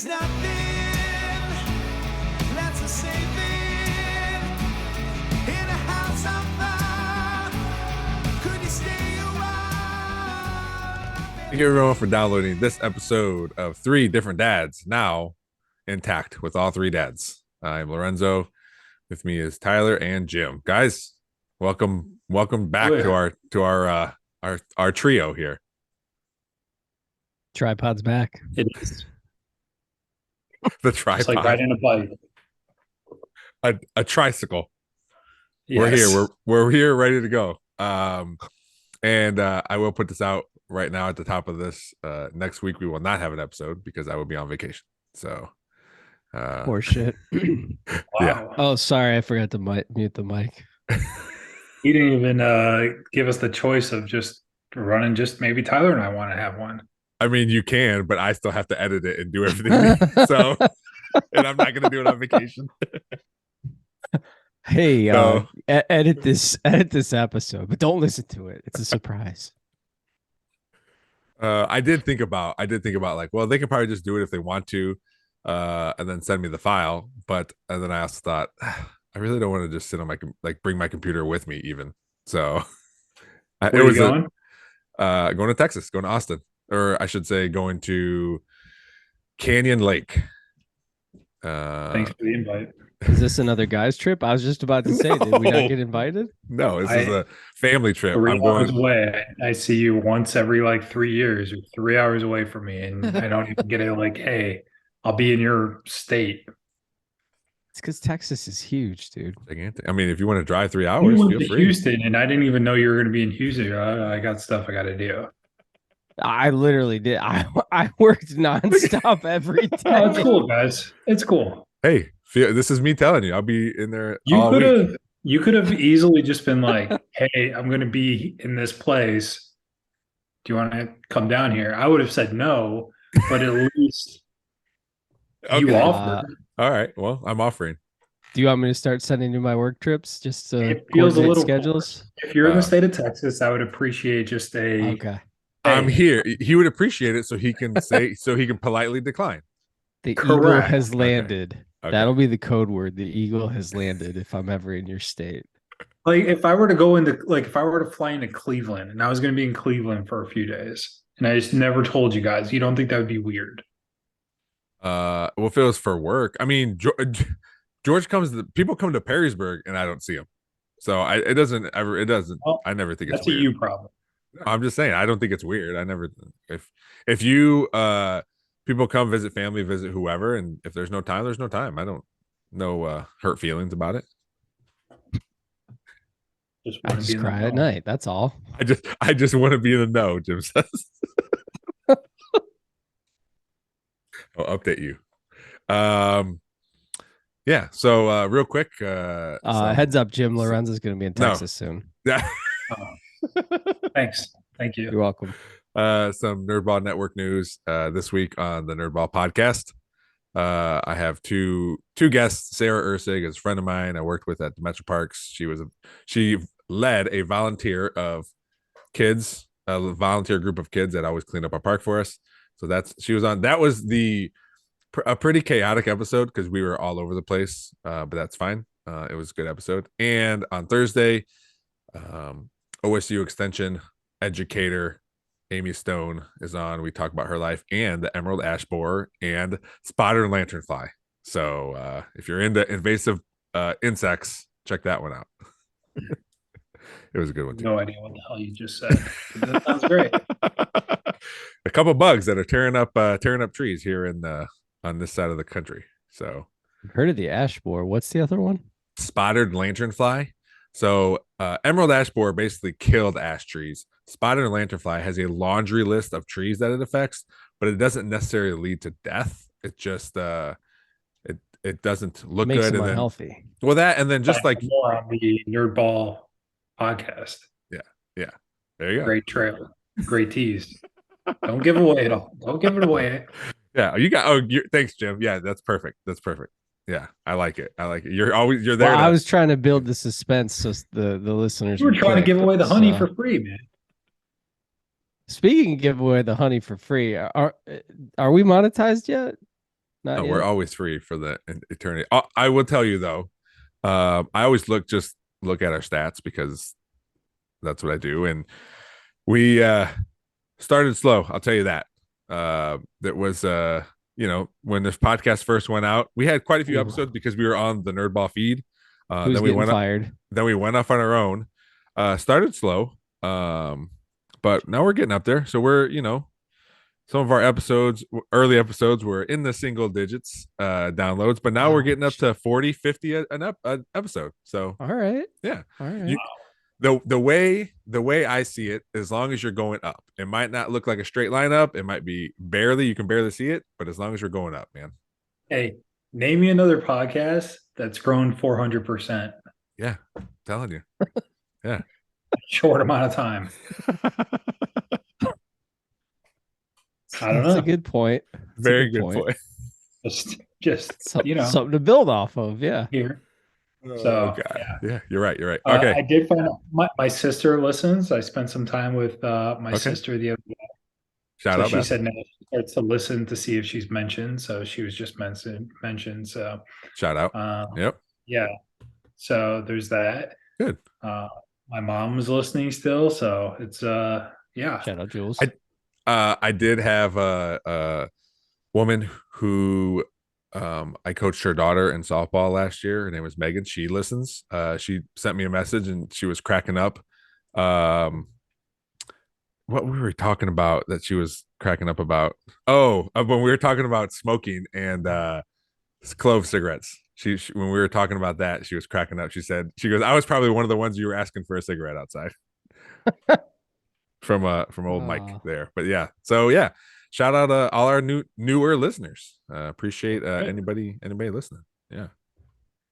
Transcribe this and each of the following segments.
It's nothing that's a saving in a house on fire. Could you stay a while? Thank you everyone for downloading this episode of Three Different Dads, now intact with all three dads. I'm Lorenzo. With me is Tyler and Jim. Guys, welcome back to our trio here. Tripod's back. It is. The tripod. It's like riding a bike. A tricycle. Yes. We're here. We're here ready to go. And I will put this out right now at the top of this. Next week we will not have an episode because I will be on vacation. So Poor shit. Yeah. Oh, sorry, I forgot to mute the mic. He didn't even give us the choice of just running. Just maybe Tyler and I want to have one. I mean, you can, but I still have to edit it and do everything. So, and I'm not going to do it on vacation. Hey, So- edit this episode, but don't listen to it. It's a surprise. I did think about like, well, they can probably just do it if they want to, and then send me the file. And then I also thought, I really don't want to just sit on bring my computer with me even. So Where are you going? Going to Texas, going to Austin, or I should say going to Canyon Lake. Thanks for the invite. Is this another guy's trip? I was just about to say, did we not get invited? No, this is a family trip. 3 I'm hours going. away. I see you once every like 3 years. You're 3 hours away from me, and I don't even get it. Like, hey, I'll be in your state. It's because Texas is huge, dude. Gigantic. I mean, if you want to drive 3 You hours, went feel to free. Houston, and I didn't even know you were going to be in Houston. I got stuff I got to do. I literally did. I worked nonstop every day. Oh, it's cool, guys. It's cool. Hey, this is me telling you, I'll be in there You all could week. have you could have easily just been like, hey, I'm going to be in this place. Do you want to come down here? I would have said no, but at least you Okay. offered. All right. Well, I'm offering. Do you want me to start sending you my work trips just to It feels a coordinate little schedules? If you're in Uh, the state of Texas, I would appreciate just a Okay. I'm hey, here. He would appreciate it, so he can politely decline. The eagle Correct. has Okay. landed. Okay. That'll be the code word. The eagle has landed if I'm ever in your state. Like if I were to fly into Cleveland and I was going to be in Cleveland for a few days and I just never told you guys, you don't think that would be weird? Well, if it was for work, I mean, George people come to Perrysburg and I don't see him, so it doesn't. Well, I never think it's That's a weird. you problem. I'm just saying, I don't think it's weird. I never, if you people come visit family, visit whoever, and if there's no time, there's no time. I don't no hurt feelings about it. Just I want to just be in the cry at know. night. That's all. I just want to be in the know, Jim says. I'll update you. Yeah, so real quick, Heads up, Jim Lorenzo's going to be in No. Texas soon. yeah. Thanks. Thank you. You're welcome. Some Nerdball Network news this week on the Nerdball podcast. I have two guests. Sarah Ursig is a friend of mine I worked with at the Metro Parks. She led a volunteer group of kids that always cleaned up our park for us. So she was on. That was a pretty chaotic episode because we were all over the place, but that's fine. It was a good episode. And on Thursday, OSU Extension educator Amy Stone is on. We talk about her life and the emerald ash borer and spotted lanternfly. So if you're into invasive insects, check that one out. It was a good one too. No idea what the hell you just said. That sounds great. A couple bugs that are tearing up trees here on this side of the country. So I've heard of the ash borer. What's the other one? spotted lanternfly. So emerald ash borer basically killed ash trees. Spotted lanternfly has a laundry list of trees that it affects, but it doesn't necessarily lead to death. It just it doesn't look Makes good them and then unhealthy. well that and then just like more on the Nerdball podcast. there you go. Great trailer. Great tease. Don't give away it all. Don't give it away. Yeah, thanks, Jim. Yeah, that's perfect. Yeah, I like it. You're there. Well, I was trying to build the suspense so the listeners. You were would trying to click, give away the honey so- for free, man. Speaking of give away the honey for free, are we monetized yet? Not No, yet. we're always free for the eternity. I will tell you though, I always look at our stats because that's what I do, and we started slow. I'll tell you that. That was when this podcast first went out, we had quite a few Ooh. episodes because we were on the Nerdball feed. Who's Then we getting went fired? then we went off on our own. Started slow, but now we're getting up there. So we're some of our early episodes were in the single digits downloads, but now we're getting up to 40, 50 an episode. So All right. yeah, All right. the way I see it, as long as you're going up, it might not look like a straight line up. It might be you can barely see it, but as long as you're going up, man. Hey, name me another podcast that's grown 400%. Yeah, I'm telling you. Yeah. Short amount of time. I don't That's know. a good point. That's a Very good point. Just something to build off of. Yeah. here. Oh So, god. Yeah, you're right. I Okay. did find out my sister listens. I spent some time with my Okay. sister the other day. Shout So out, she Beth. said now she starts to listen to see if she's mentioned. So she was just mentioned. So Shout out. Yep. yeah. So there's that. Good. My mom was listening still. So it's yeah. Shout out, Jules. I did have a woman who I coached her daughter in softball last year. Her name was Megan. She listens. She sent me a message and she was cracking up. What we were talking about that she was cracking up about? Oh, when we were talking about smoking and clove cigarettes. She when we were talking about that, she was cracking up. She goes, I was probably one of the ones you were asking for a cigarette outside. from old Mike there. But yeah. So yeah. Shout out all our newer listeners. Appreciate anybody listening. Yeah.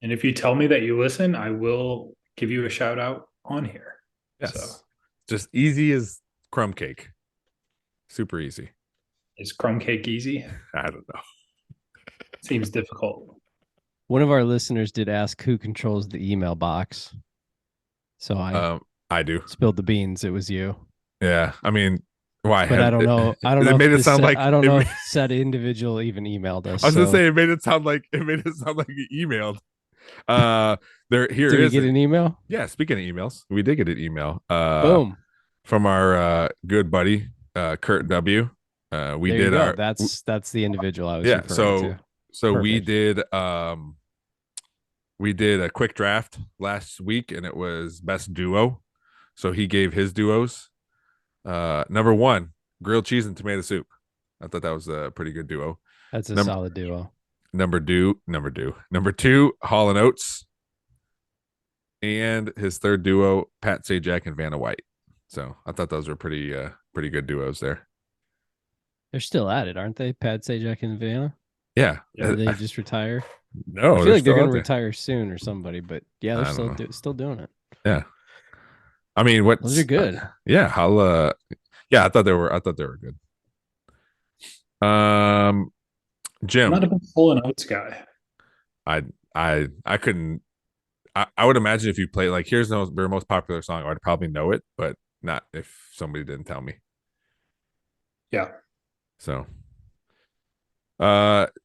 And if you tell me that you listen, I will give you a shout out on here. Yes. So. Just easy as crumb cake. Super easy. Is crumb cake easy? I don't know. Seems difficult. One of our listeners did ask who controls the email box. So I do. spilled the beans. It was you. Yeah. I mean, why? But I don't know. I don't know. It made it sound like I don't know if said individual even emailed us. I was gonna say it made it sound like you emailed. Did we get an email? Yeah, speaking of emails, we did get an email. Boom. From our good buddy Kurt W. That's the individual I was referring to. So Perfect. we did a quick draft last week and it was best duo. So he gave his duos. Number 1, grilled cheese and tomato soup. I thought that was a pretty good duo. That's a solid duo. Number 2, Hall and Oates. And his third duo, Pat Sajak and Vanna White. So I thought those were pretty good duos there. They're still at it, aren't they? Pat Sajak and Vanna? Yeah. Or did they just retire? No, I feel like they're going to retire soon or somebody, but yeah, they're still doing it. Yeah. I mean, those are good. Yeah, I thought they were good. Jim. I'm not a big full and oats guy. I couldn't. I would imagine if you play like here's their most popular song, I'd probably know it, but not if somebody didn't tell me. Yeah. So,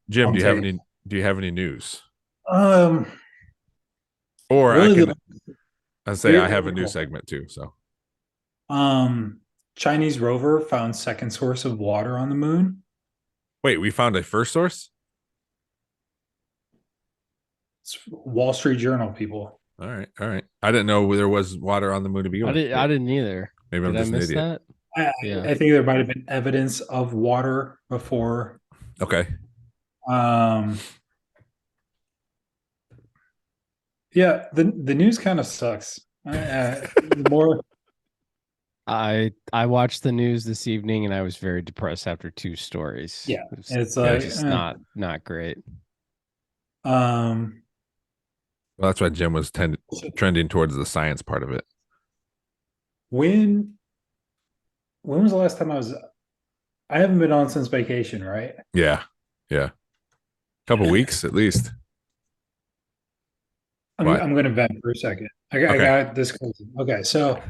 Jim, do you have any news? Really or I have a new segment too. So, Chinese rover found second source of water on the moon. Wait, we found a first source? It's Wall Street Journal, people. All right. I didn't know there was water on the moon to begin with. I didn't either. Maybe I'm just an idiot. That? I think there might have been evidence of water before. Okay. Yeah, the news kind of sucks. More. I watched the news this evening and I was very depressed after 2 stories. Yeah, it's just not great. Well, that's why Jim was trending towards the science part of it. When was the last time I haven't been on since vacation, right? Yeah. Couple weeks at least. I'm going to vent for a second. I got this crazy. Okay, so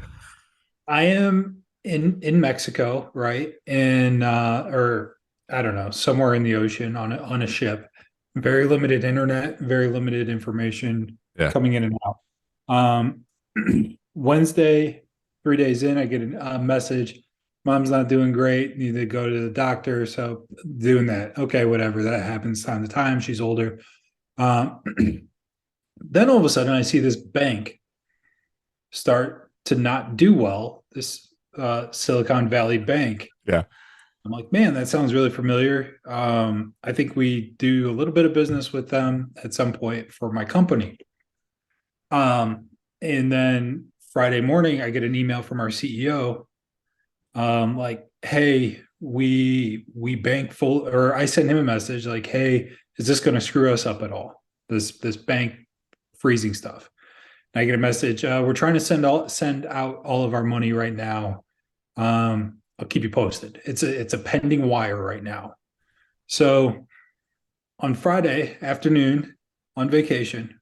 I am in Mexico, right? Or I don't know, somewhere in the ocean on a ship. Very limited internet, very limited information Yeah. coming in and out. Wednesday, 3 days in, I get a message. Mom's not doing great. Need to go to the doctor. So doing that. Okay, whatever. That happens time to time. She's older. Um, then all of a sudden, I see this bank start to not do well. This Silicon Valley Bank. Yeah. I'm like, man, that sounds really familiar. I think we do a little bit of business with them at some point for my company. And then Friday morning, I get an email from our CEO, like, hey, we bank full, or I send him a message like, hey, is this going to screw us up at all? This bank freezing stuff. And I get a message, we're trying to send out all of our money right now. I'll keep you posted. It's a pending wire right now. So on Friday afternoon on vacation,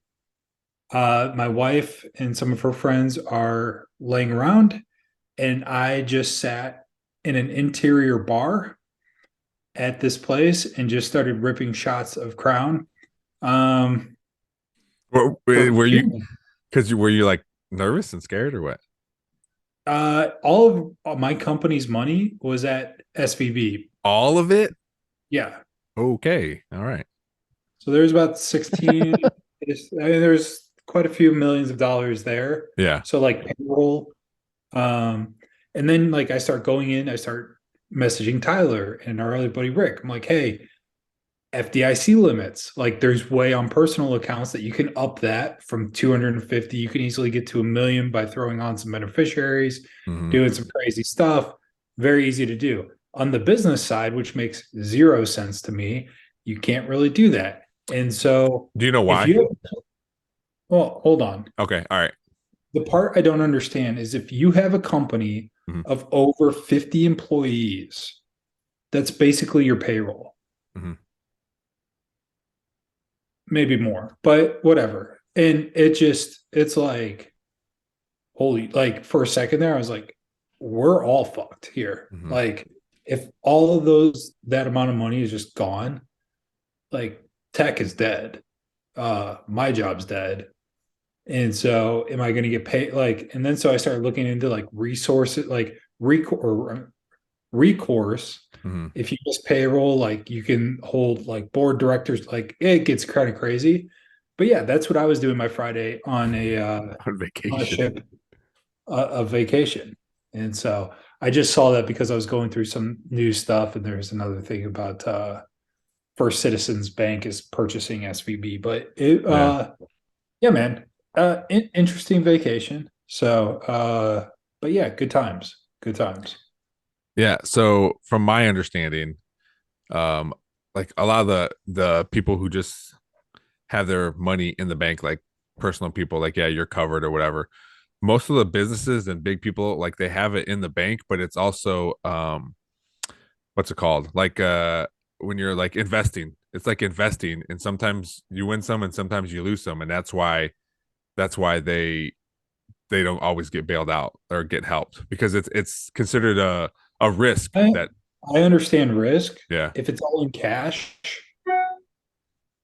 my wife and some of her friends are laying around, and I just sat in an interior bar at this place and just started ripping shots of Crown. Were you? Because were you like nervous and scared or what? All of my company's money was at SVB. All of it? Yeah. Okay. All right. So there's about 16. I mean, there's quite a few millions of dollars there. Yeah. So like payroll. And then like I start messaging Tyler and our other buddy Rick. I'm like, hey, FDIC limits. Like there's way on personal accounts that you can up that from 250. You can easily get to 1 million by throwing on some beneficiaries, doing some crazy stuff. Very easy to do. On the business side, which makes zero sense to me, you can't really do that. And so do you know why? Well, hold on. Okay. All right. The part I don't understand is if you have a company of over 50 employees, that's basically your payroll. Maybe more, but whatever. And it's like, holy, like for a second there, I was like, we're all fucked here. Like, if all of that amount of money is just gone, like tech is dead. My job's dead. And so am I going to get paid? Like, and then so I started looking into like resources, like recourse. If you just payroll, like you can hold like board directors, like it gets kind of crazy. But yeah, that's what I was doing my Friday on on vacation. On a ship, a vacation. And so I just saw that because I was going through some new stuff, and there's another thing about First Citizens Bank is purchasing SVB. But yeah, man, interesting vacation. So, but yeah, good times. Yeah. So from my understanding, like a lot of the people who just have their money in the bank, like personal people, like, yeah, you're covered or whatever. Most of the businesses and big people, like they have it in the bank, but it's also what's it called? Like when you're like investing, it's like investing, and sometimes you win some and sometimes you lose some, and that's why they don't always get bailed out or get helped, because it's considered a risk that I understand risk. Yeah. If it's all in cash,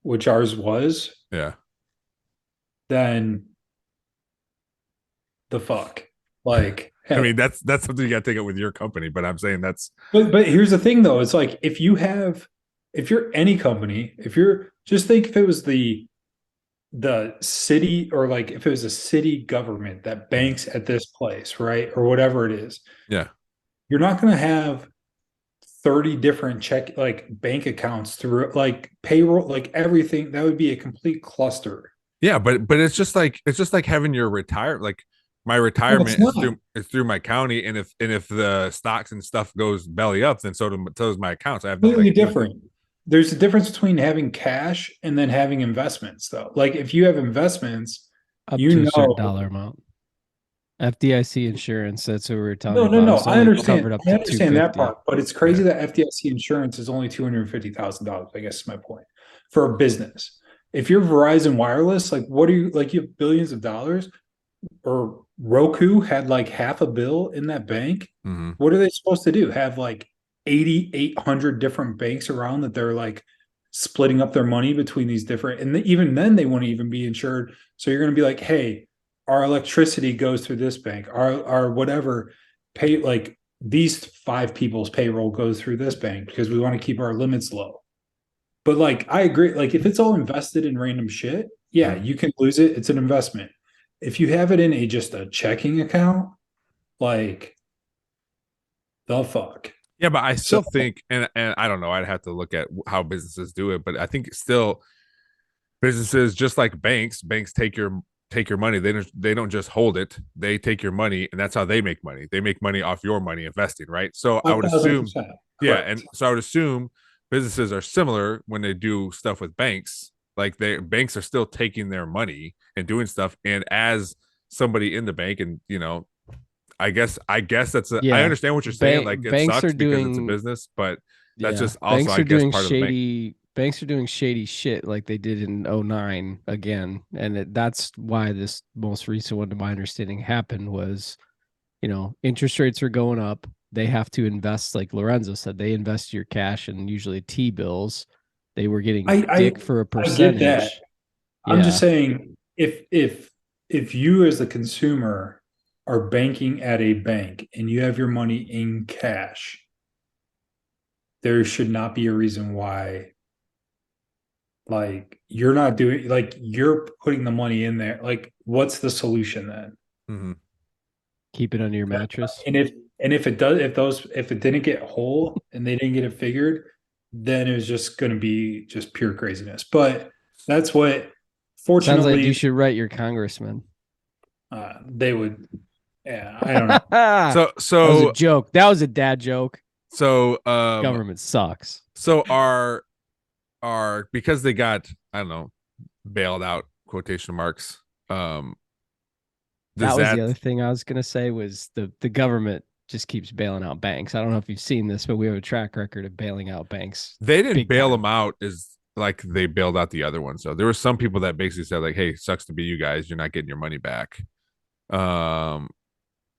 which ours was, Yeah. then the fuck. Like, I mean, that's something you got to take up with your company, but I'm saying that's. But here's the thing, though. It's like if you're any company, just think if it was the city, or like if it was a city government that banks at this place, right, or whatever it is. Yeah. You're not going to have 30 different bank accounts through like payroll, like everything. That would be a complete cluster. Yeah, but it's just like having your like my retirement is through my county, and if the stocks and stuff goes belly up, then so does my accounts. I have completely different. There's a difference between having cash and then having investments, though. Like if you have investments, up to a certain dollar amount. FDIC insurance. That's what we were talking about. No. I understand. Up I understand that part, but it's crazy Yeah. that FDIC insurance is only $250,000. I guess is my point for a business. If you're Verizon Wireless, like what are you like? You have billions of dollars, or Roku had like half a bill in that bank. Mhm. What are they supposed to do? Have like 800 different banks around that they're like splitting up their money between these different, and even then they won't even be insured. So you're going to be like, hey, our electricity goes through this bank, our whatever pay, like these 5 people's payroll goes through this bank because we want to keep our limits low. But like, I agree. Like, if it's all invested in random shit, yeah, you can lose it. It's an investment. If you have it in just a checking account, like the fuck. Yeah, but I So still think, and I don't know, I'd have to look at how businesses do it, but I think still businesses, just like banks take your money. They don't just hold it. They take your money, and that's how they make money. They make money off your money investing, right? So I would assume, 1000%. yeah, Correct. and so I would assume businesses are similar when they do stuff with banks. Like banks are still taking their money and doing stuff, and as somebody in the bank, and I guess that's I Yeah. understand what you're saying. Like it Banks are sucks because it's a doing business, but that's Yeah, just also, I guess, part of the bank. banks are doing shady shit like they did in '09 again. And that's why this most recent one, to my understanding, happened was, interest rates are going up. They have to invest, like Lorenzo said, they invest your cash in usually T-bills. They were getting I dick for a I get that. percentage. I'm just Yeah. saying, if you as the consumer are banking at a bank and you have your money in cash, there should not be a reason why, like, you're not doing, like, you're putting the money in there. Like, what's the solution then? Mm-hmm. Keep it under your mattress. And if it does, if it didn't get whole and they didn't get it figured, then it was just going to be just pure craziness. But that's what, Sounds like you fortunately, should write your congressman. they would. Yeah, I don't know. That So was a so joke. That was a dad joke. so Government sucks. so are because they got, I don't know, bailed out, quotation marks. That Does was the that other thing I was gonna say was the government just keeps bailing out banks. I don't know if you've seen this, but we have a track record of bailing out banks. they didn't Big bail time. them out is like they bailed out the other one. So there were some people that basically said like, "Hey, sucks to be you guys. You're not getting your money back." Um,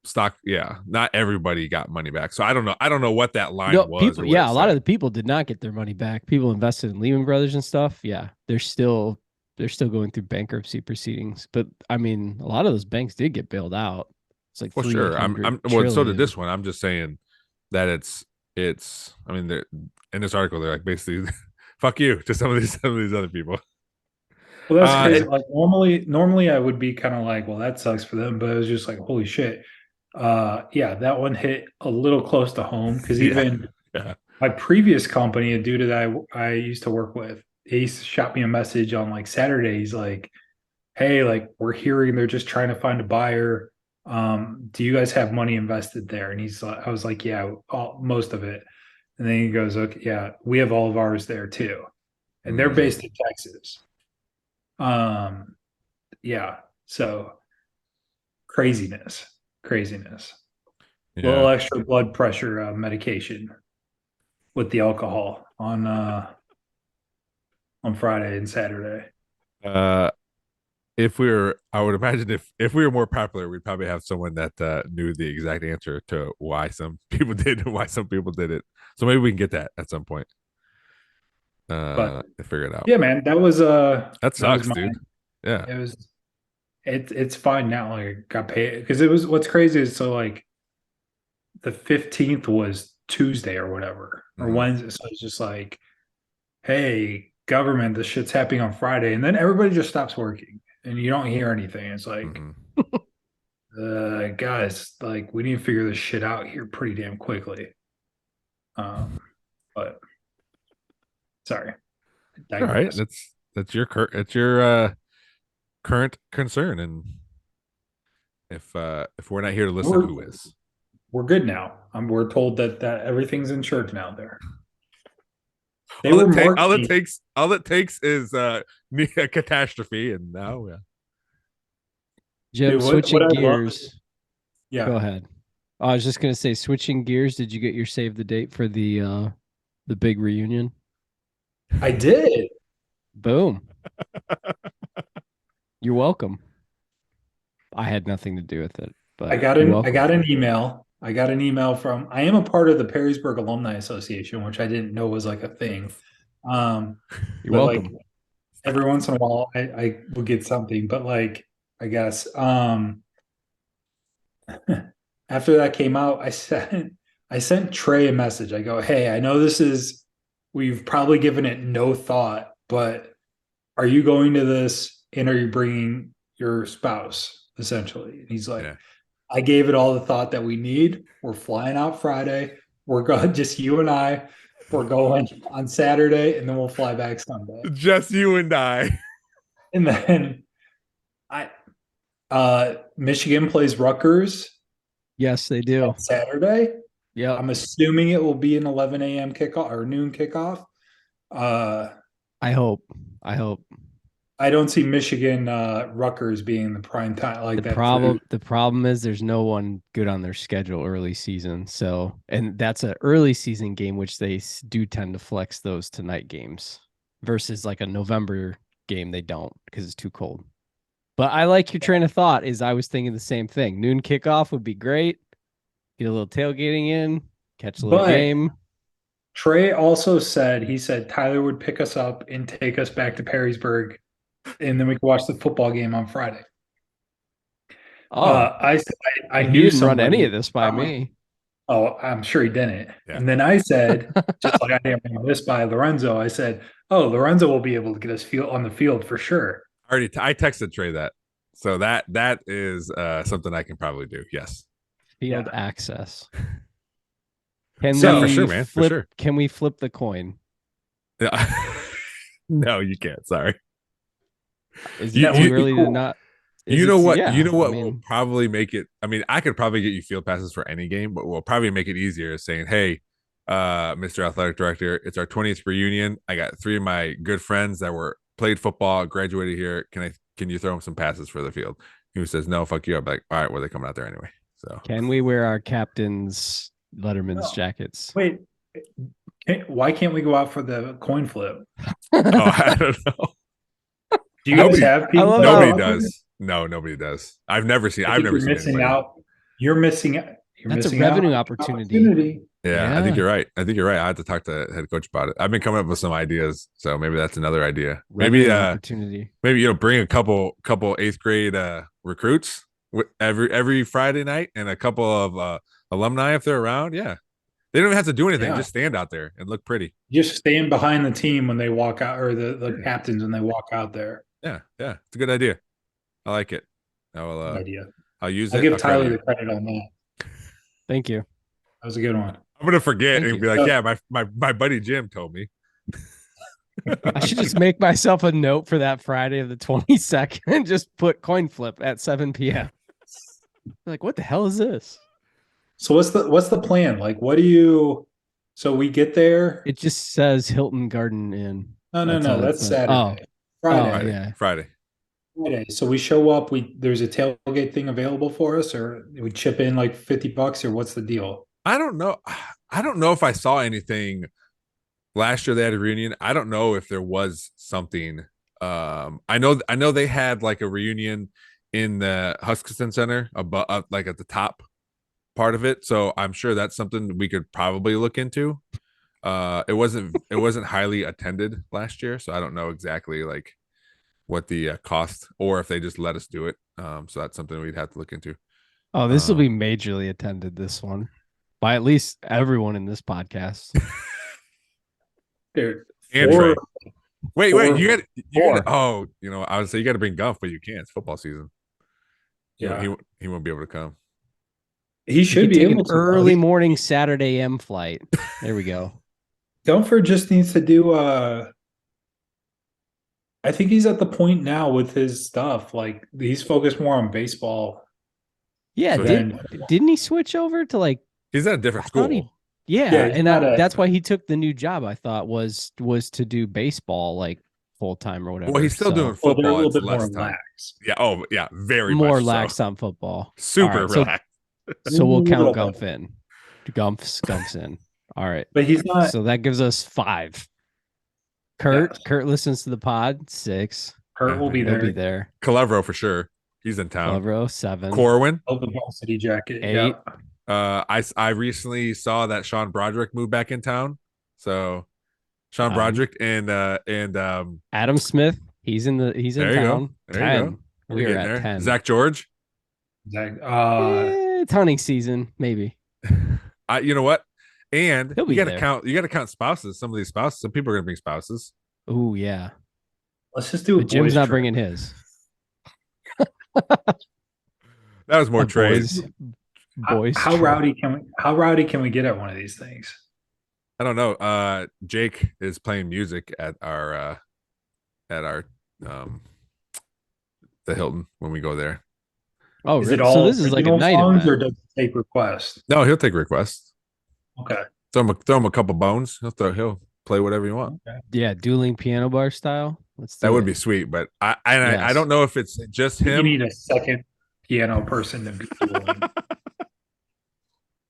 stock, yeah, not everybody got money back. So I don't know what that line No, was people, or what yeah, it a lot of said. the people did not get their money back. People invested in Lehman Brothers and stuff. Yeah, they're still going through bankruptcy proceedings. But I mean, a lot of those banks did get bailed out. It's like Well, three sure. hundred Well, so did trillion. this one. I'm just saying that it's. I mean, in this article, they're like basically, fuck you to some of these other people. Well, that's crazy. It, Like, normally I would be kind of like, well, that sucks for them, but it was just like, holy shit. Yeah, that one hit a little close to home because yeah, even yeah. my previous company, a dude that I used to work with, he shot me a message on like Saturdays, like, hey, like, we're hearing they're just trying to find a buyer. Do you guys have money invested there? And I was like, yeah, most of it. And then he goes, okay, yeah, we have all of ours there too, and they're Mhm. based in Texas. Um, yeah, so craziness. Yeah. Little extra blood pressure medication with the alcohol on Friday and Saturday. Uh, if we were, I would imagine if we were more popular, we'd probably have someone that knew the exact answer to why some people did and why some people did it. So maybe we can get that at some point. But To figure it out. yeah, man, That that was sucks, my dude. Yeah. it was it's fine now. Like, I got paid because it was, what's crazy is, so like the 15th was Tuesday or whatever, or Mhm. Wednesday. So it's just like, hey, government, this shit's happening on Friday, and then everybody just stops working and you don't hear anything. It's like, Mhm. guys, like, we need to figure this shit out here pretty damn quickly. But sorry, I All right. digress. That's your current concern, and if we're not here to listen, We're who is? we're good now. We're told that everything's in church now. There, they All were it take marketing. all it takes is a catastrophe, and now yeah. Jim, Dude, what switching I love is, gears. Go yeah, ahead. I was just gonna say, switching gears. Did you get your save the date for the big reunion? I did. Boom. You're welcome. I had nothing to do with it, but you're I welcome. got an email. I got an email from. I am a part of the Perrysburg Alumni Association, which I didn't know was like a thing. You're but welcome. like every once in a while, I will get something. But like I guess after that came out, I sent Trey a message. I go, hey, I know we've probably given it no thought, but are you going to this and are you bringing your spouse essentially? And he's like, Yeah. I gave it all the thought that we need. We're flying out Friday. We're going, just you and I. We're going on Saturday and then we'll fly back Sunday. Just you and I. And then Michigan plays Rutgers Yes, they do. on Saturday. Yeah. I'm assuming it will be an 11 a.m. kickoff or noon kickoff. I hope. I don't see Michigan Rutgers being the prime time like that. The problem is there's no one good on their schedule early season. So, and that's an early season game, which they do tend to flex those to night games versus like a November game. They don't because it's too cold. But I like your train of thought. I was thinking the same thing. Noon kickoff would be great. Get a little tailgating in, catch a little game. Trey also said Tyler would pick us up and take us back to Perrysburg, and then we could watch the football game on Friday. Oh, I he knew didn't run any somebody- of this by me. Oh, I'm sure he didn't. Yeah. And then I said, just like I didn't run this by Lorenzo, I said, "Oh, Lorenzo will be able to get us on the field for sure." I texted Trey that. So that is something I can probably do. Yes. Field access. Can So, we for sure, man. For sure. Can we flip the coin? Yeah. No, you can't. Sorry. Is You- it you- too early to not? You know what? Yeah, You know what I mean, will probably make it. I mean, I could probably get you field passes for any game, but we'll probably make it easier saying, "Hey, Mr. Athletic Director, it's our 20th reunion. I got 3 of my good friends that played football, graduated here. Can you throw them some passes for the field?" He says, "No, fuck you." I'm like, "All right, well, they're coming out there anyway." So can we wear our captain's Letterman's jackets? Wait, why can't we go out for the coin flip? I don't know. Do you guys have people? Nobody does. No, nobody does. I've never seen You're missing anybody. out. You're missing. That's a missing revenue out on opportunity. Yeah, I think Yeah. you're right. I have to talk to head coach about it. I've been coming up with some ideas, so maybe that's another idea. Revenue opportunity. Maybe bring a couple 8th grade recruits every Friday night and a couple of alumni if they're around. Yeah, they don't even have to do anything; Yeah. just stand out there and look pretty. Just stand behind the team when they walk out, or the captains when they walk out there. Yeah, it's a good idea. I like it. I'll Idea. I'll use I'll it. give I'll credit Tyler you. the credit on that. Thank you. That was a good one. I'm gonna forget Thank and you. be like, "Yeah, my buddy Jim told me." I should just make myself a note for that Friday of the 22nd and just put coin flip at 7 p.m. Like, what the hell is this? So what's the plan? Like, what do you? So we get there. It just says Hilton Garden Inn. No, That's all it that's says. Saturday. Oh. Friday. Yeah. Friday. Friday. So we show up. There's a tailgate thing available for us, or we chip in like $50, or what's the deal? I don't know. I don't know if I saw anything last year. They had a reunion. I don't know if there was something. I know they had like a reunion in the Huskisson Center above, like at the top part of it. So I'm sure that's something we could probably look into. It wasn't highly attended last year, so I don't know exactly like what the cost or if they just let us do it. So that's something we'd have to look into. Oh, this will be majorly attended, this one, by at least everyone in this podcast. Dude, And four- Trey. Wait, you got Four. oh, I would say you got to bring Gumph, but you can't. It's football season. Yeah, He won't be able to come. he You should could be take an able to. early morning Saturday M flight. There we go. Dunford just needs to do. I think he's at the point now with his stuff. Like he's focused more on baseball. Yeah, So didn't he switch over to like? He's at a different I thought school. Yeah, Yeah, he's and not that's why he took the new job. I thought was to do baseball like full time or whatever. Well, he's still doing Well, they're a football. little It's bit more less time. lax. Yeah. Oh, yeah. Very more much lax so. on football. Super All right, so- relaxed. So we'll count Little Gumph in. Gumph's in. All right. But he's not. So that gives us 5. Kurt listens to the pod. 6. Kurt will be He'll there. be there. Calevro for sure. He's in town. Clavero 7. Corwin. Oh, the varsity jacket. 8. Yeah. I recently saw that Sean Broderick moved back in town. So Sean Broderick and Adam Smith, he's in there you go. town. There you go. 10. We're We are getting at there. 10. Zach George. Zach, It's hunting season, maybe. You know what? And He'll you be got to there. count. You got to count spouses. Some of these spouses. Some people are going to bring spouses. Oh yeah. let's just do a But Jim's boys not trip. bringing his. That was more A Trey's. boys. How trip. rowdy can we get at one of these things? I don't know. Jake is playing music at our um the Hilton when we go there. Oh, Is really? it all So this is like a original night songs or event. does it take requests? No, he'll take requests. Okay. Throw him a couple bones. He'll play whatever you want. Okay. Yeah, dueling piano bar style. Let's do That would it. be sweet, but I Yes. don't know if it's just You him. need a second piano person to be doing.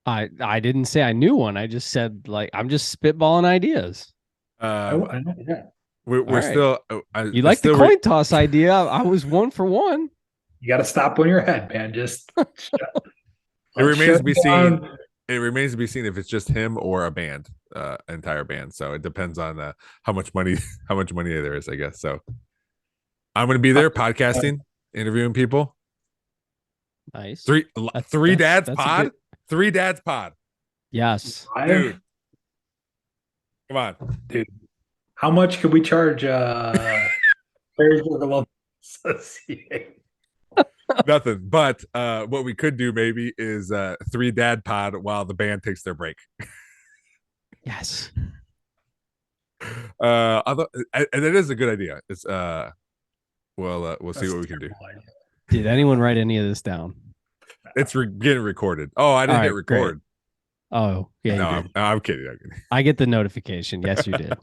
I didn't say I knew one. I just said like I'm just spitballing ideas. I know, yeah. We're right. still. You like the coin toss idea? I was 1 for 1. You got to stop on your head, man. Just It remains to be seen. down. It remains to be seen if it's just him or a band, entire band. So it depends on how much money there is, I guess. So I'm going to be there podcasting, interviewing people. Nice. Three dads that's a pod. good- 3 dads pod. Yes. Dude. Come on. Dude, how much could we charge Players Local Association? Nothing. But what we could do maybe is 3 dad pod while the band takes their break. Yes. And it is a good idea. It's we'll see what we can do. Did anyone write any of this down? It's getting recorded. Oh, I didn't All hit right, record. Oh, yeah, No, you did. I'm kidding. I'm kidding. I get the notification. Yes, you did.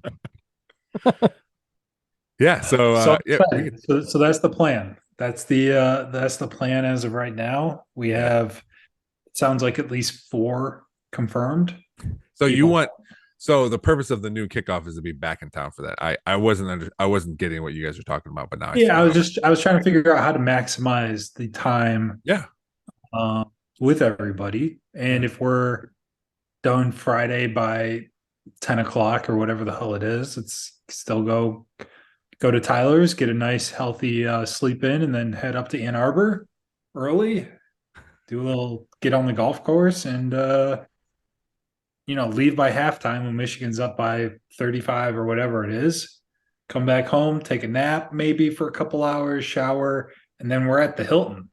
Yeah. So yeah, so that's the plan. That's the plan as of right now. We have, it sounds like at least 4 confirmed. so you people. want so the purpose of the new kickoff is to be back in town for that. I wasn't getting what you guys are talking about, but now Yeah, I was trying to figure out how to maximize the time yeah. with everybody. And if we're done Friday by 10 o'clock or whatever the hell it is, it's still go to Tyler's, get a nice healthy sleep in, and then head up to Ann Arbor early, get on the golf course, and leave by halftime when Michigan's up by 35 or whatever it is. Come back home, take a nap maybe for a couple hours, shower, and then we're at the Hilton.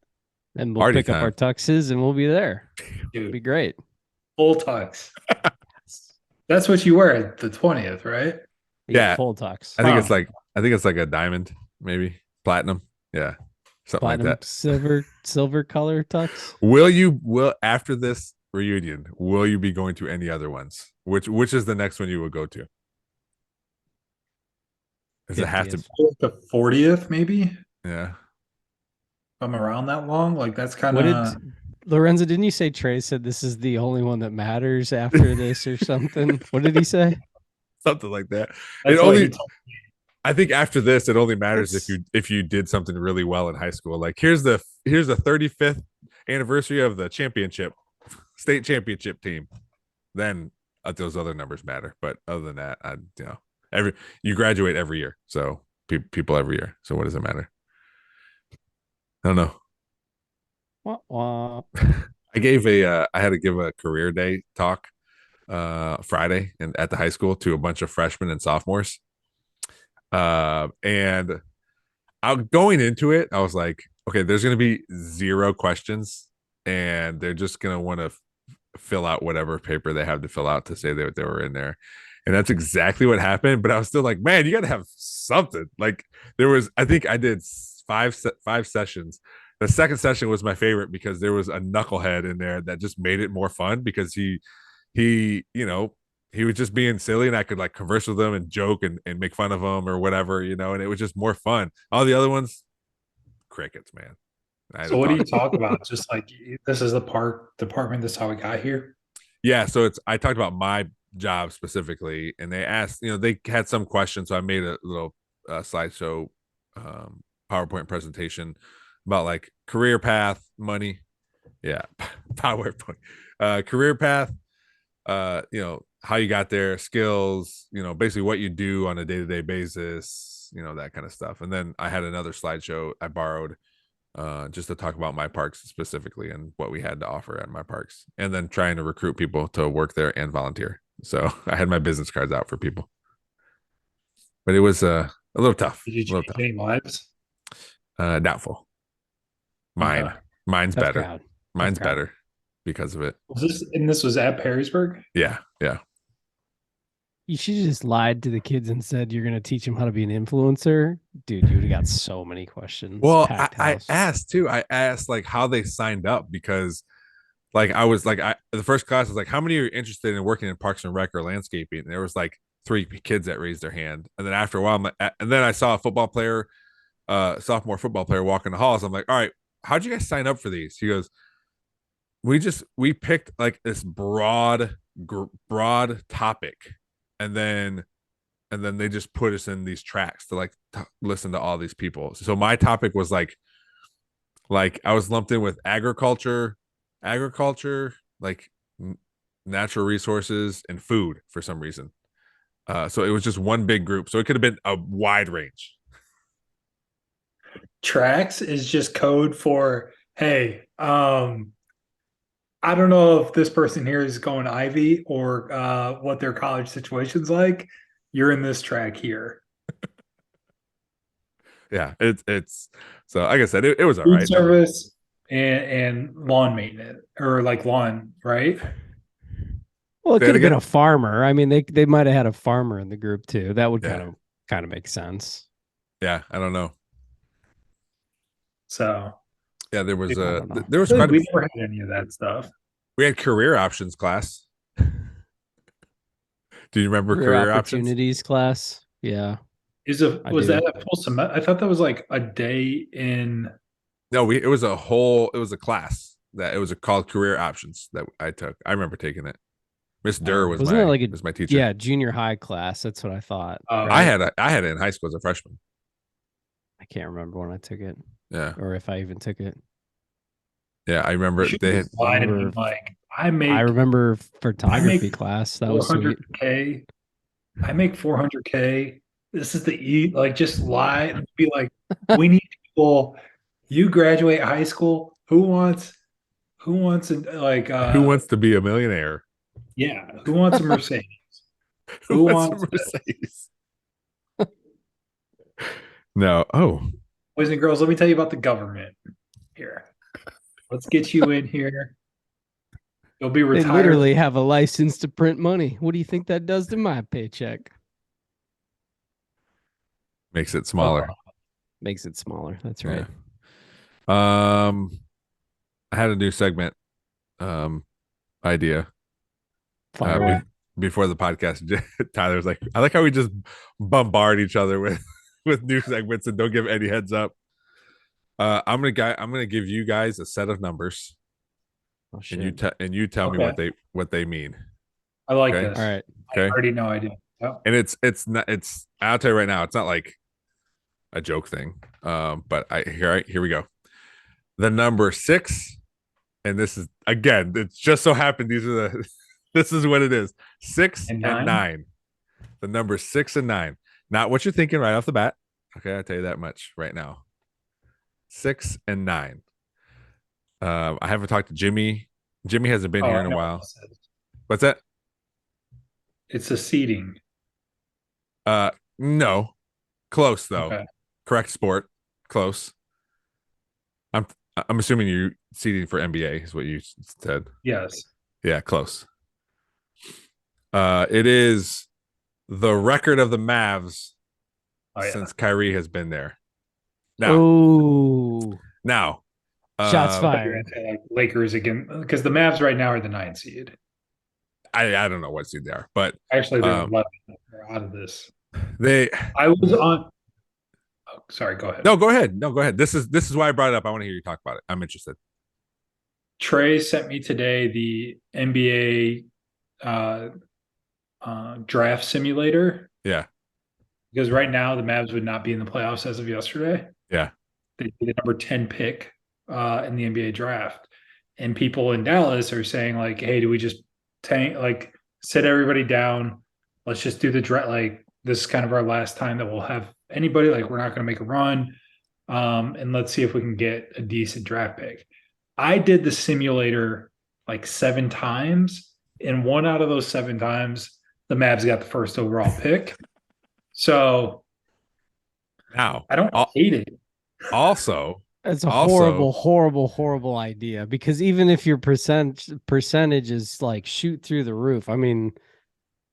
And we'll Party pick up our time. tuxes and we'll be there. It'll be Dude, great. full tux. That's what you wear at the 20th, right? Yeah. Full tux. I think Wow. it's like a diamond, maybe platinum. Yeah. Something Platinum, like that. silver color tux. Will after this reunion, will you be going to any other ones? Which is the next one you will go to? Does it have to? 50th. The 40th, maybe? If Yeah. I'm around that long. Like that's kind What of did Lorenzo? Didn't you say Trey said this is the only one that matters after this or something? What did he say? Something like that. that's It what he only told me. I think after this, it only matters That's- if you did something really well in high school. Like here's the 35th anniversary of the state championship team. Then those other numbers matter. But other than that, you graduate every year, so people every year. So what does it matter? I don't know. Wah, wah. I had to give a career day talk Friday and at the high school to a bunch of freshmen and sophomores. And going into it, I was like, okay, there's going to be 0 questions and they're just going to want to fill out whatever paper they have to fill out to say that they were in there. And that's exactly what happened. But I was still like, man, you got to have something. Like I think I did 5 sessions. The second session was my favorite because there was a knucklehead in there that just made it more fun because he was just being silly and I could like converse with him and joke and make fun of him or whatever, and it was just more fun. All the other ones, crickets, man. So what do you talk about? Just like this is the park department. This is how we got here. Yeah. So I talked about my job specifically and they asked, they had some questions. So I made a little slideshow PowerPoint presentation about like career path, money. Yeah. PowerPoint. career path, how you got there, skills, basically what you do on a day-to-day basis, that kind of stuff. And then I had another slideshow I borrowed just to talk about my parks specifically and what we had to offer at my parks, and then trying to recruit people to work there and volunteer. So I had my business cards out for people, but it was a little tough. Did you A little change tough. any lives? Doubtful. Mine's Tough better. crowd. Mine's crowd. better because of it. This was at Perrysburg? Yeah. You should have just lied to the kids and said you're going to teach them how to be an influencer. Dude, you would have got so many questions. Well, Packed I house. asked too. I asked like how they signed up, because like I was like, the first class was like, how many are interested in working in parks and rec or landscaping? And there was like 3 kids that raised their hand. And then after a while, and then I saw a football player, sophomore football player walking the halls. I'm like, all right, how'd you guys sign up for these? He goes, we picked like this broad topic, and then they just put us in these tracks to like listen to all these people. So my topic was like I was lumped in with agriculture, like natural resources and food for some reason. So it was just one big group. So it could have been a wide range. Tracks is just code for, hey, I don't know if this person here is going Ivy or what their college situation's like. You're in this track here. Yeah, it's so like I said, it was all Food right. service and lawn maintenance, or like lawn, right? Well, it Say it could have been again? a farmer. I mean, they might have had a farmer in the group too. That would Yeah. kind of make sense. Yeah, I don't know. So Yeah, there was I don't know. there was really, quite we never had any of that stuff. we had career options class. Do you remember career options? opportunities class? Yeah. Was do. that a full semester? I thought that was like a day in. No, it was a class that it was called career options that I took. I remember taking it. Miss Durr was Wasn't my it like was my teacher. Yeah, junior high class? That's what I thought. I had it in high school as a freshman. I can't remember when I took it. Yeah. Or if I even took it. Yeah, I remember they had I remember photography class. That was sweet. 400K. I make 400K. This is just lie. Be like, we need people. You graduate high school. Who wants who wants to be a millionaire? Yeah, who wants a Mercedes? Who wants a Mercedes? No. Oh. Boys and girls, let me tell you about the government here. Let's get you in here. You'll be They retired. literally have a license to print money. What do you think that does to my paycheck? Makes it smaller. Makes it smaller. That's right. Yeah. I had a new segment idea. Before the podcast. Tyler's like, I like how we just bombard each other with new segments and don't give any heads up. I'm gonna give you guys a set of numbers. Oh, shit. And you tell me what they mean. I like Okay? this. All right. I already know I do. Yep. And it's I'll tell you right now, it's not like a joke thing. But here we go. The number 6, and this is again, it's just so happened this is what it is. 6 and 9. The number 6 and 9. Not what you're thinking right off the bat. Okay, I'll tell you that much right now. 6 and 9. I haven't talked to Jimmy. Jimmy hasn't been here in a while. What's that? It's a seating. No. Close though. Okay. Correct sport. Close. I'm assuming you're seating for NBA is what you said. Yes. Yeah, close. It is the record of the Mavs since Kyrie has been there. Now, shots fired. Like Lakers again, because the Mavs right now are the 9th seed. I don't know what seed they are, but actually they're 11. They're out of this. I was on. Oh, sorry, go ahead. No, go ahead. This is why I brought it up. I want to hear you talk about it. I'm interested. Trey sent me today the NBA draft simulator. Yeah. Because right now the Mavs would not be in the playoffs as of yesterday. Yeah. They'd be the number 10 pick in the NBA draft. and people in Dallas are saying like, hey, do we just sit everybody down? Let's just do the draft. Like, this is kind of our last time that we'll have anybody. Like, we're not going to make a run. And let's see if we can get a decent draft pick. I did the simulator like 7 times, and 1 out of those 7 times, the Mavs got the first overall pick. So Now, I don't hate it. also, It's a Also- horrible idea, because even if your percentage is like shoot through the roof, I mean,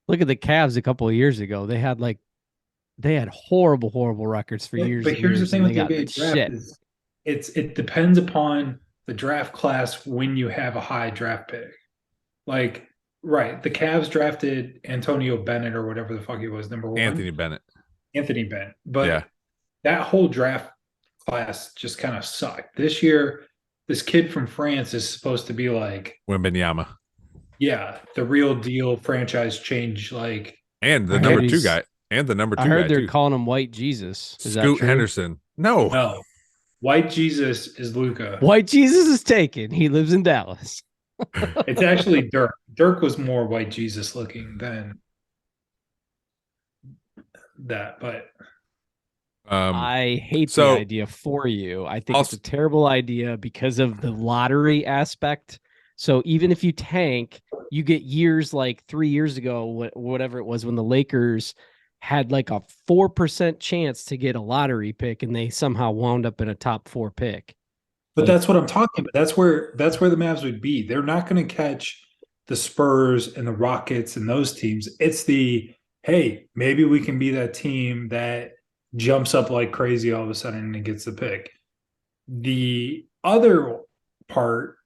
look at the Cavs a couple of years ago. They had horrible records for years. But and here's the years, thing and with they the got NBA draft shit. is it depends upon the draft class when you have a high draft pick. Like, right, the Cavs drafted Antonio Bennett or whatever the fuck he was, number 1. Anthony Bennett. Anthony Bennett. But Yeah. that whole draft class just kind of sucked. This year, this kid from France is supposed to be like, Wembenyama. yeah, the real deal franchise change. Like, And the I number heard 2 he's- guy. And the number 2 I heard guy, they're too. calling him White Jesus. Is that Scoot true? Henderson. No. no, White Jesus is Luca. White Jesus is taken. He lives in Dallas. It's actually Dirk. Dirk was more White Jesus looking than that, but I hate so- the idea for you. I think Also- it's a terrible idea because of the lottery aspect. So even if you tank, you get years like 3 years ago, whatever it was, when the Lakers had like a 4% chance to get a lottery pick, and they somehow wound up in a top 4 pick. But that's what I'm talking about. That's where the Mavs would be. They're not going to catch the Spurs and the Rockets and those teams. It's hey, maybe we can be that team that jumps up like crazy all of a sudden and gets the pick. The other part,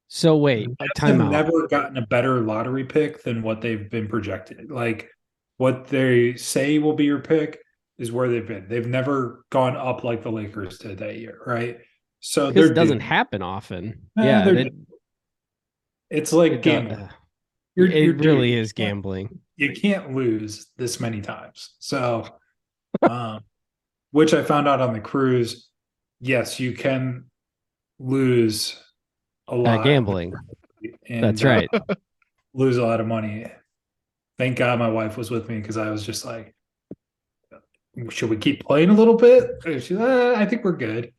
So wait, Mavs time have out. never gotten a better lottery pick than what they've been projected. Like, what they say will be your pick is where they've been. They've never gone up like the Lakers did that year, right? So Because it doesn't doomed. happen often. Yeah, Yeah, it's like it gambling. does- You're it really doomed. is gambling. You can't lose this many times. So, which I found out on the cruise. Yes, you can lose a lot. Gambling. And, That's right. lose a lot of money. Thank God my wife was with me, because I was just like, should we keep playing a little bit? And she's I think we're good.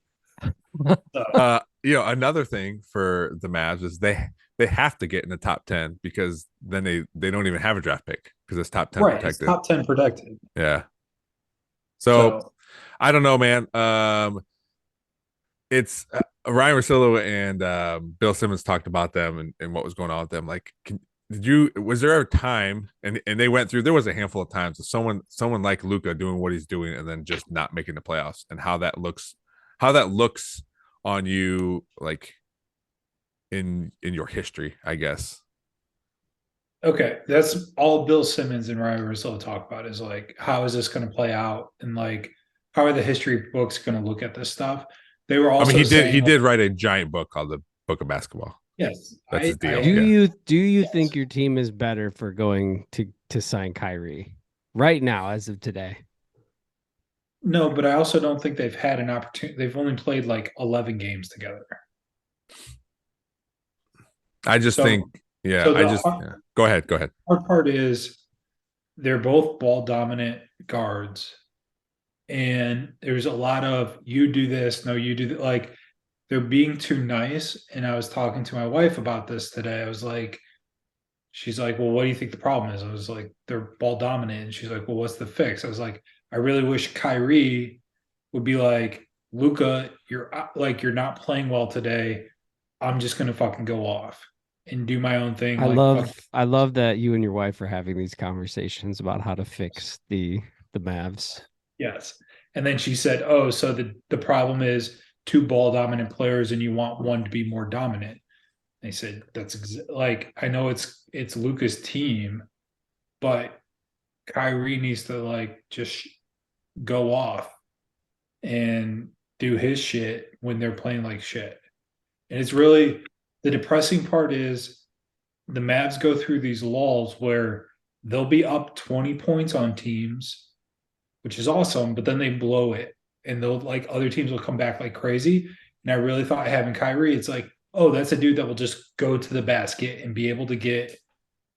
So, another thing for the Mavs is they have to get in the top 10, because then they don't even have a draft pick, because it's top 10 right, it's protected. top 10 protected. Yeah. So I don't know, man. It's Ryan Russillo and Bill Simmons talked about them and what was going on with them. Like, was there a time, and they went through, there was a handful of times of someone like Luka doing what he's doing and then just not making the playoffs, and how that looks on you, like in your history, I guess. Okay, that's all Bill Simmons and Ryan Russillo talk about, is like, how is this going to play out, and like, how are the history books going to look at this stuff? They were also he saying, did write a giant book called the Book of Basketball. yes, That's his deal. Do you Yes. think your team is better for going to sign Kyrie right now, as of today? No, but I also don't think they've had an opportunity. They've only played like 11 games together. I just So- think, yeah. so Go ahead. Our part is they're both ball dominant guards, and there's a lot of, you do this, no, you do that. Like, they're being too nice. And I was talking to my wife about this today. I was like, she's like, well, what do you think the problem is? I was like, they're ball dominant. And she's like, well, what's the fix? I was like, I really wish Kyrie would be like, Luka, you're not playing well today. I'm just gonna fucking go off and do my own thing. I love that you and your wife are having these conversations about how to fix the Mavs. Yes. And then she said, oh, so the problem is 2 ball dominant players and you want one to be more dominant. They said, like, I know it's Luka's team, but Kyrie needs to like just go off and do his shit when they're playing like shit. And it's really, the depressing part is the Mavs go through these lulls where they'll be up 20 points on teams, which is awesome, but then they blow it, and they'll, like, other teams will come back like crazy. And I really thought having Kyrie, it's like, oh, that's a dude that will just go to the basket and be able to get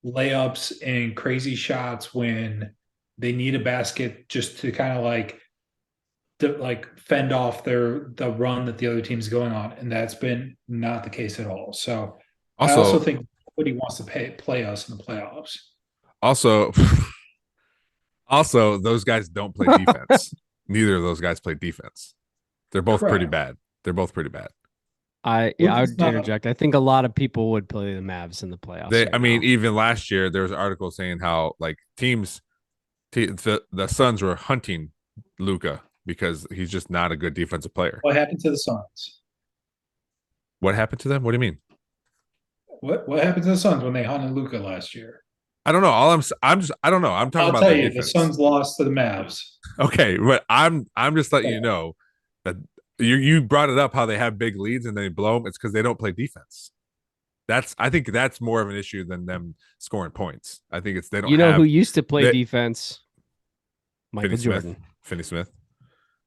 layups and crazy shots when they need a basket just to kind of like fend off the run that the other team's going on, and that's been not the case at all. So I also Also, think nobody wants to play us in the playoffs. also, also, those guys don't play defense. Neither of those guys play defense. They're both pretty Correct. bad. They're both pretty bad. I Luka's would not- interject. I think a lot of people would play the Mavs in the playoffs. They, right I mean, now. even last year there was an article saying how like the Suns were hunting Luka because he's just not a good defensive player. What happened to the Suns? What happened to them? What do you mean? What happened to the Suns when they hunted Luka last year? I don't know. I don't know. I'm talking I'll about tell the you, defense. the Suns lost to the Mavs. Okay, but I'm just letting Yeah. you know that you brought it up how they have big leads and they blow them. It's because they don't play defense. I think that's more of an issue than them scoring points. I think it's they don't. You know have, who used to play they- defense? Michael Finney Jordan. Smith. Finney Smith.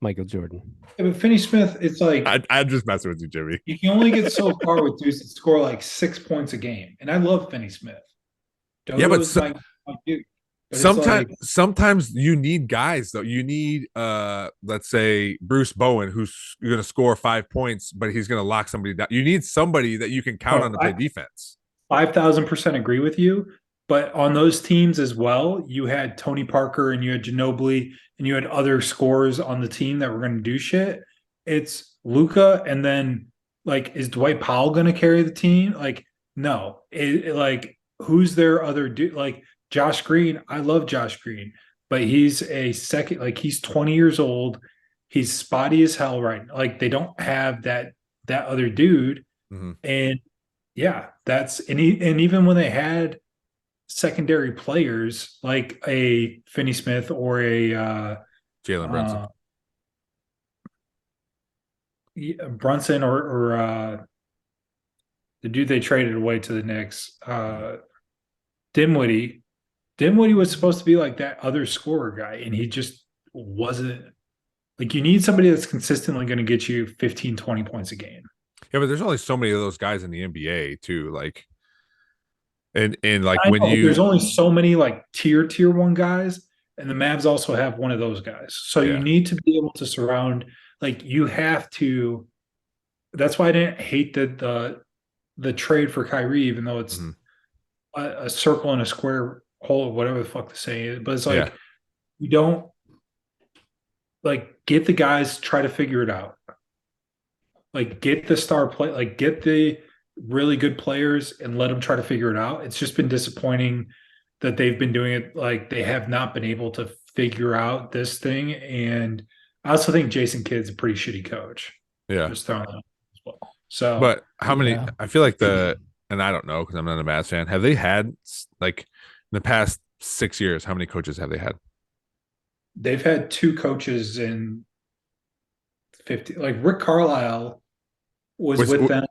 Michael Jordan. Yeah, but Finney Smith, it's like I'm just messing with you, Jimmy. you can only get so far with dudes that score like 6 points a game. And I love Finney Smith. Yeah, but Dodo's my dude. But it's sometimes like, sometimes you need guys though. You need let's say Bruce Bowen who's going to score 5 points, but he's going to lock somebody down. You need somebody that you can count on to play defense. 5,000% agree with you. But on those teams as well, you had Tony Parker and you had Ginobili and you had other scorers on the team that were going to do shit. It's Luka, and then like, is Dwight Powell going to carry the team? Like, no. Like, who's their other dude? Like Josh Green. I love Josh Green, but he's a second. Like, he's 20 years old. He's spotty as hell right now. Like, they don't have that other dude. Mm-hmm. And yeah, and even when they had secondary players like a Finney Smith or a Jalen Brunson. Brunson or the dude they traded away to the Knicks, Dinwiddie. Dinwiddie was supposed to be like that other scorer guy, and he just wasn't. Like, you need somebody that's consistently going to get you 15, 20 points a game. Yeah, but there's only so many of those guys in the NBA too. Like, and like I when know, you there's only so many like tier 1 guys, and the Mavs also have one of those guys. So Yeah. you need to be able to surround. Like, you have to. That's why I didn't hate the trade for Kyrie, even though it's a circle and a square hole, whatever the fuck to say. But it's like, you don't like get the guys, try to figure it out. Like, get the star play, like get the really good players and let them try to figure it out. It's just been disappointing that they've been doing it. Like, they have not been able to figure out this thing. And I also think Jason Kidd's a pretty shitty coach. yeah. Just throwing that out as well. So, But how many? Yeah. I feel like and I don't know because I'm not a Mavs fan. Have they had like in the past 6 years? How many coaches have they had? they've had 2 coaches in 50. Like, Rick Carlisle was Was- with them.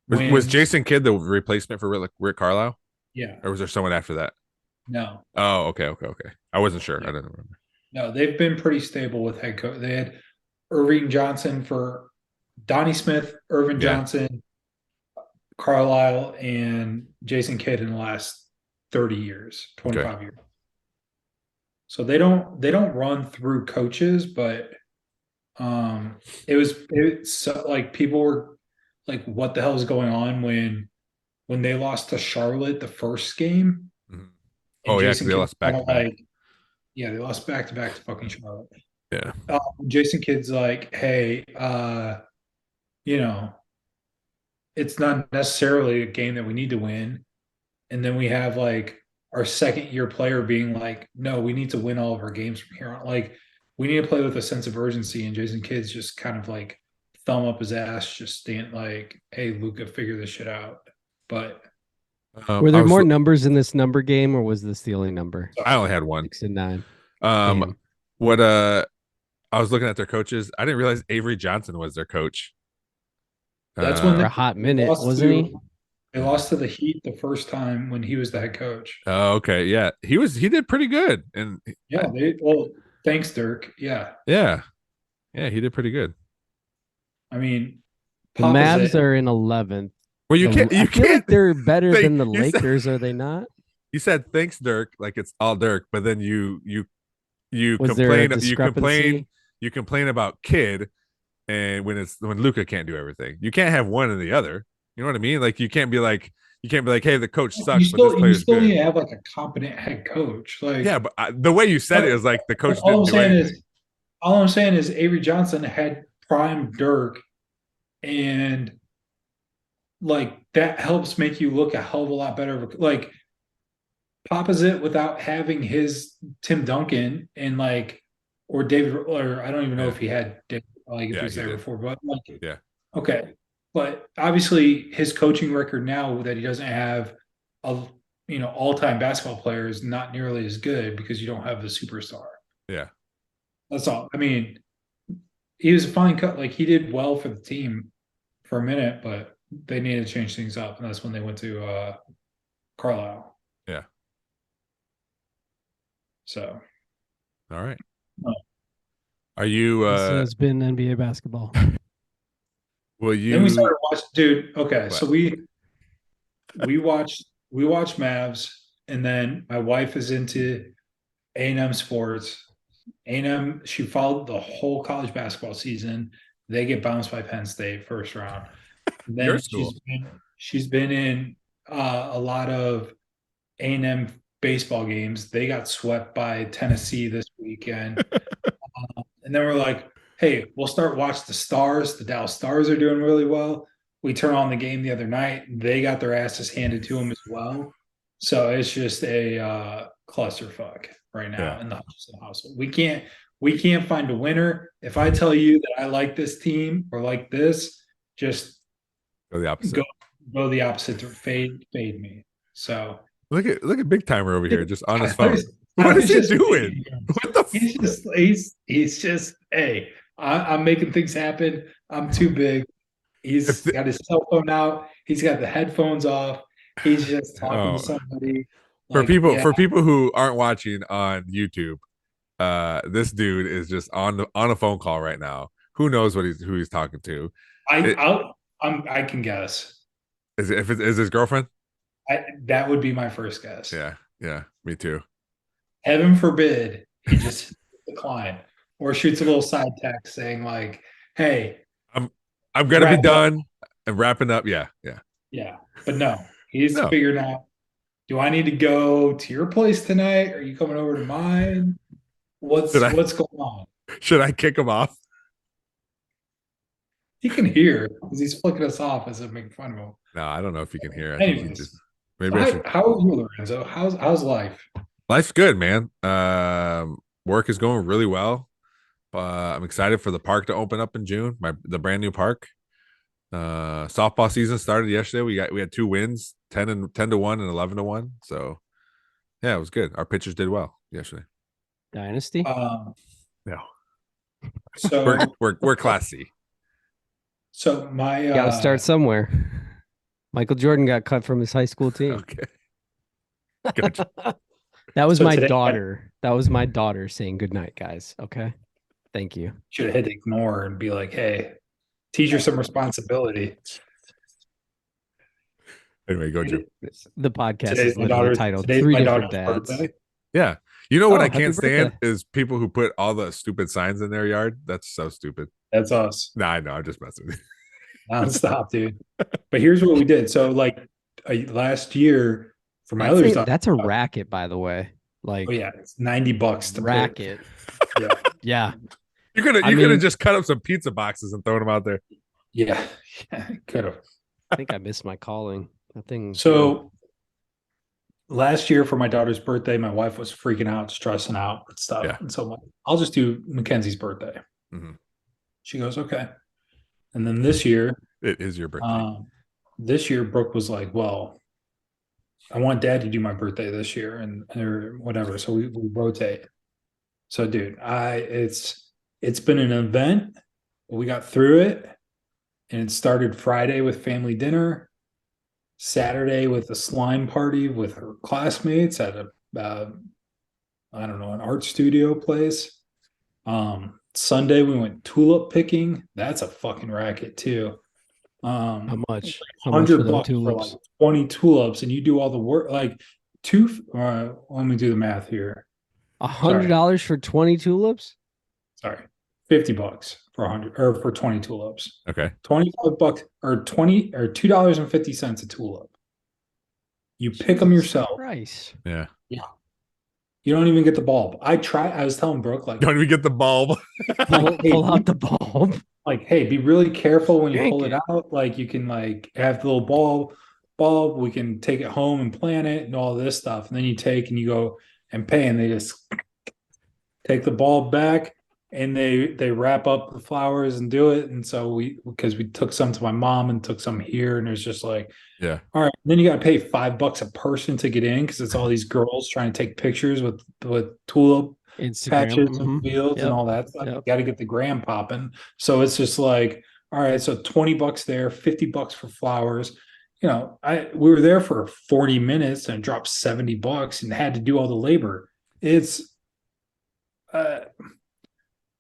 Was Jason Kidd the replacement for Rick Carlisle, Yeah. or was there someone after that? No. Oh, okay. I wasn't sure. I didn't remember. No, they've been pretty stable with head coach. They had Irving Johnson for Donnie Smith, Irvin Yeah. Johnson, Carlisle, and Jason Kidd in the last 30 years, 25 years. So they don't run through coaches, but it's like people were like, what the hell is going on when they lost to Charlotte the first game? Mhm. And Oh, yeah, 'cause Jason they Kidd lost back-to-back. like, yeah, they lost back-to-back to fucking Charlotte. Yeah. Jason Kidd's like, hey, it's not necessarily a game that we need to win. And then we have like our second year player being like, no, we need to win all of our games from here on. Like, we need to play with a sense of urgency. And Jason Kidd's just kind of like thumb up his ass, just stand like, hey, Luka, figure this shit out. But Were there more numbers in this number game, or was this the only number? I only had one. 6 and 9. Damn. What I was looking at their coaches. I didn't realize Avery Johnson was their coach. that's when For a hot minute, lost wasn't he? They lost to the Heat the first time when he was the head coach. Oh, okay. Yeah. He did pretty good. And Yeah, thanks, Dirk. Yeah. yeah. Yeah, he did pretty good. I mean, The Papa's Mavs it. are in 11th. Well, you can't. I You feel can't. like they're better Like, than the you said- Lakers, are they not? You said thanks, Dirk. Like it's all Dirk, but then you Was there a complain. discrepancy? You complain about Kid, and when Luca can't do everything, you can't have one and the other. You know what I mean? Like you can't be like, hey, the coach sucks, but this You player's still need good. to have like a competent head coach. Like, Yeah, but the way you said it is like the but coach didn't do anything. all I'm saying is Avery Johnson had prime Dirk, and like that helps make you look a hell of a lot better. Like Papa's it without having his Tim Duncan and like or David, or I don't even know Yeah. if he had David, like if he Yeah, was he there did. before, but like Yeah. okay. But obviously his coaching record now that he doesn't have a all-time basketball player is not nearly as good because you don't have the superstar. Yeah. That's all. I mean, he was a fine cut. Like he did well for the team for a minute, but they needed to change things up, and that's when they went to Carlisle. Yeah. So All right. Oh. Are you This has been NBA basketball. will then we you started watching, dude. Okay, What? so we watched Mavs, and then my wife is into A&M sports. A&M, she followed the whole college basketball season. They get bounced by Penn State first round. And Your then school. she's been in a lot of A&M baseball games. They got swept by Tennessee this weekend. And then we're like, hey, we'll start watch the Stars. The Dallas Stars are doing really well. We turn on the game the other night. They got their asses handed to them as well. So it's just a clusterfuck right now Yeah. in the Hutchinson household. We can't find a winner. If I tell you that I like this team or like this, just Go the opposite. go the opposite to fade me. So Look at Big Timer over here, just on his phone. Tyler's- What is he Tyler's just doing? What the he's just hey, I'm making things happen. I'm too big. He's got his cell phone out. He's got the headphones off. He's just talking to Oh. somebody. For Like, people yeah, for people who aren't watching on YouTube, this dude is just on a phone call right now. Who knows who he's talking to? I can guess. Is his girlfriend? That would be my first guess. Yeah, me too. Heaven forbid he just decline or shoots a little side text saying like, "Hey, I'm gonna be wrap up." done and wrapping up. Yeah. Yeah, but no, he's No. figuring out. Do I need to go to your place tonight? Are you coming over to mine? What's Should I going on? should I kick him off? He can hear because he's flicking us off as I'm making fun of him. No, I don't know if he can hear. I think he Anyways, just maybe I should. how are you, Lorenzo? How's life? Life's good, man. Work is going really well. I'm excited for the park to open up in June. The brand new park. Softball season started yesterday. We had 2 wins, 10-1 and 11-1. So yeah, it was good. Our pitchers did well yesterday. Dynasty. Um, No, so we're classy. so my Got to start somewhere. Michael Jordan got cut from his high school team. Okay. Gotcha. That was So my today- daughter. That was my daughter saying good night, guys. Okay. Thank you. should have hit ignore and be like, "Hey, teach her some responsibility." Anyway, go Jim. The podcast Today's is my literally daughter's titled today's Three my Different daughter's Dads. birthday. Yeah. You know what Oh, I happy can't stand birthday. is people who put all the stupid signs in their yard. That's so stupid. That's us. Nah, I know. I'm just messing with you. Nonstop, dude. But here's what we did. So like last year for my other daughter, That's a racket, by the way. Like, oh yeah, it's $90 to racket. Put, yeah, Yeah. You could I have mean- just cut up some pizza boxes and thrown them out there. yeah, could have. I think I missed my calling. That thing. So last year for my daughter's birthday, my wife was freaking out, stressing out and stuff. Yeah. And so I'm like, I'll just do Mackenzie's birthday. Mhm. She goes, okay. And then this year, It is your birthday. Brooke was like, well, I want dad to do my birthday this year and or whatever. So we rotate. So dude, it's been an event, but we got through it. And it started Friday with family dinner, Saturday with a slime party with her classmates at a I don't know, an art studio place. Sunday we went tulip picking. That's a fucking racket too. How much? How much for 100 them bucks for like tulips? 20 tulips, and you do all the work. Like let me do the math here. $100 for 20 tulips? Sorry, 50 bucks for 100 or for 20 tulips. Okay. 25 bucks or 20 or $2.50 a tulip. You pick them Jesus yourself. Christ. Yeah. Yeah. You don't even get the bulb. I was telling Brooke, like, Don't even get the bulb. Pull out the bulb. like, hey, be really careful when you Yank pull it it. out. Like, you can like have the little bulb. We can take it home and plant it and all this stuff. And then you take and you go and pay, and they just take the bulb back, and they wrap up the flowers and do it. And so because we took some to my mom and took some here, and it's just like, Yeah. all right. Then you got to pay $5 a person to get in because it's all these girls trying to take pictures with tulip Instagram. patches and Mhm. fields and Yep. all that stuff. Yep. You got to get the gram popping. So it's just like, all right, so 20 bucks there, 50 bucks for flowers. We were there for 40 minutes and dropped 70 bucks and had to do all the labor. It's uh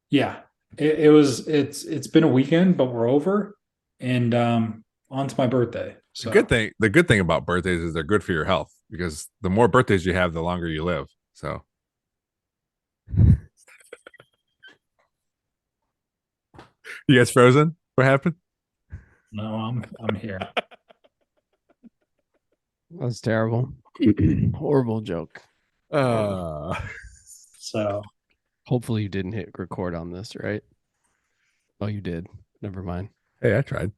yeah. It's been a weekend, but we're over, and on to my birthday. So The good thing about birthdays is they're good for your health because the more birthdays you have, the longer you live. So you guys frozen? What happened? no, I'm here. That was terrible. Horrible joke. So Hopefully you didn't hit record on this, right? Oh, you did. Never mind. Hey, I tried.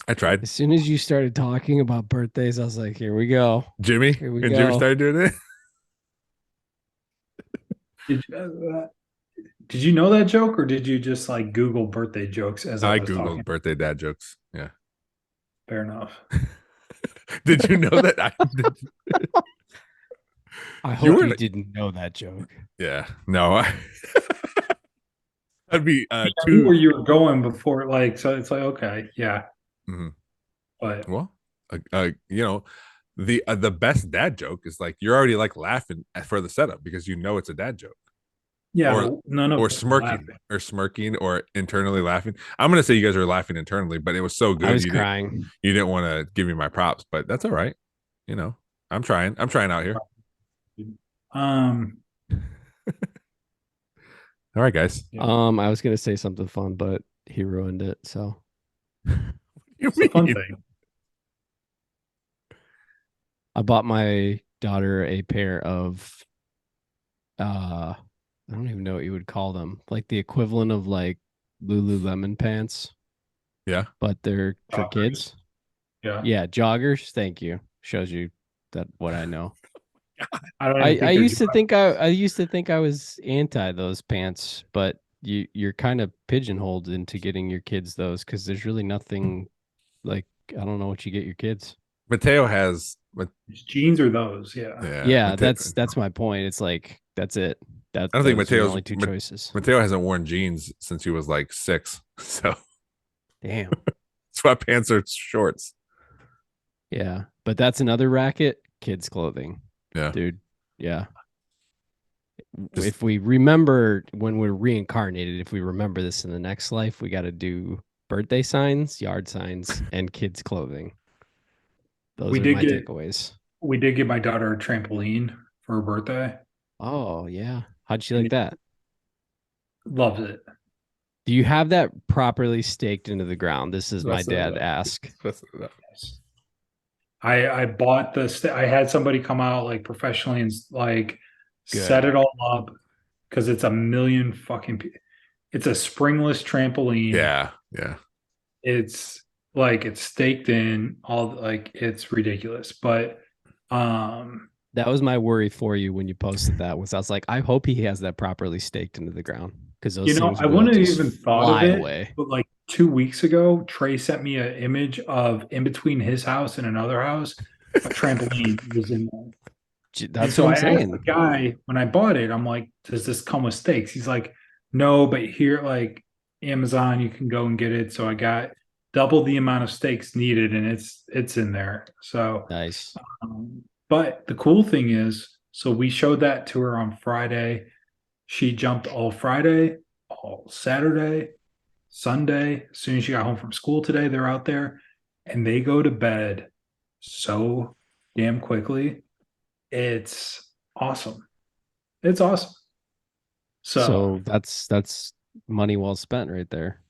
As soon as you started talking about birthdays, I was like, here we go. Jimmy. Here we And go. Jimmy started doing it. Did you know that joke, or did you just like Google birthday jokes as I I was Googled talking? birthday dad jokes. Yeah. Fair enough. Did you know that? I You hope were you like- didn't know that joke. Yeah. No. That'd be I knew where you were going before, like, so it's like, okay, yeah. Mhm. But Well, the best dad joke is like you're already like laughing for the setup because you know it's a dad joke. yeah, Or- but none of or us smirking or internally laughing. I'm gonna say you guys are laughing internally, but it was so good I was you crying. didn't want to give me my props, but that's all right. I'm trying out here. Um, All right, guys. yeah. I was gonna say something fun, but he ruined it. So You It's a fun mean? thing. I bought my daughter a pair of I don't even know what you would call them. Like the equivalent of like Lululemon pants, Yeah. but they're for Joggers. kids. Yeah. Yeah, joggers. Thank you. Shows you that what I know. I don't even I think they're used to joggers. think I used to think I was anti those pants, but you're kind of pigeonholed into getting your kids those because there's really nothing like I don't know what you get your kids. Mateo has It's jeans or those. Yeah. Yeah, Mateo, that's my point. It's like that's it. I don't think Those are the only two choices. Mateo hasn't worn jeans since he was like 6. So Damn. sweatpants or shorts. Yeah, but that's another racket. Kids clothing. Yeah. Dude. Yeah. Just- If we remember when we're reincarnated, if we remember this in the next life, we got to do birthday signs, yard signs, and kids clothing. Those We are did my get- takeaways. We did get my daughter a trampoline for her birthday. Oh yeah, how'd she like that? Loves it. Do you have that properly staked into the ground? This is my That's it, dad though. ask. Yes. I bought I had somebody come out like professionally and like Good. set it all up because it's a million it's a springless trampoline. Yeah. Yeah. It's like it's staked in all like it's ridiculous. But That was my worry for you when you posted that. I was like, I hope he has that properly staked into the ground because those things I will wouldn't have just even thought fly of it. away. But like 2 weeks ago, Trey sent me an image of in between his house and another house, a trampoline was in there. And That's so what I'm I asked saying. the guy when I bought it, I'm like, does this come with stakes? He's like, no, but here, like Amazon, you can go and get it. So I got double the amount of stakes needed, and it's in there. So, Nice. but the cool thing is, so we showed that to her on Friday. She jumped all Friday, all Saturday, Sunday, as soon as you got home from school today, they're out there and they go to bed so damn quickly. It's awesome. It's awesome. So that's money well spent right there.